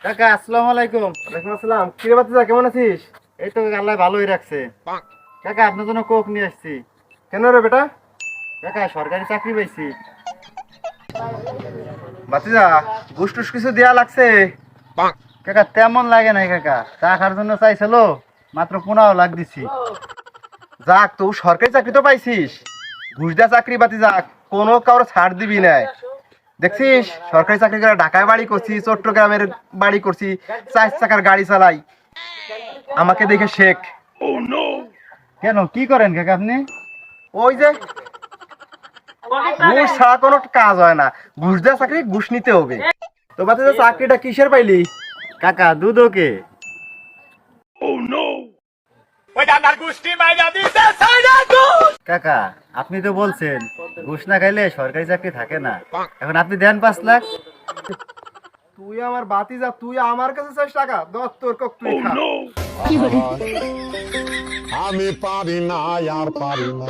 কাকা আসসালামু আলাইকুম। ওয়ালাইকুম আসসালাম। কি রে বাতিজা, কেমন আছিস? এই তো আল্লাহ ভালোই রাখছে। কাকা আপনার জন্য কোক নিয়ে আসছি। কেন রে বেটা? কাকা সরকারি চাকরি পাইছি। বাতিজা, ঘুষ টুস কিছু দেয়া লাগছে? কাকা তেমন লাগে নাই কাকা, চা খাওয়ার জন্য চাইছিল, মাত্র 15 লাখ দিছি। যাক, তুই সরকারি চাকরি তো পাইছিস। ঘুষ দেয়া চাকরি বাতিজা কোনো কারো ছাড় দিবি নাই। দেখছিস সরকারি চাকরি করে ঢাকায় বাড়ি করছি, চট্টগ্রামের বাড়ি করছি, 4 চাকার গাড়ি চালাই। আমাকে দেখে শেখ। কেন কি করেন কাকা আপনি? ওই যে ঘুষ ছাড়া কোনো কাজ হয় না। ঘুষ দেওয়া চাকরি ঘুষ নিতে হবে। তো বাতিজা চাকরিটা কিসের পাইলি? কাকা দুদকে। কাকা আপনি তো বলছেন ঘুষ না খাইলে সরকারি চাকরি থাকে না, এখন আপনি দেন 5 লাখ। তুই আমার বাতিজা, তুই আমার কাছে চাস টাকা? দশ তোর কক তুই খা। আমি পারি না আর পারি না।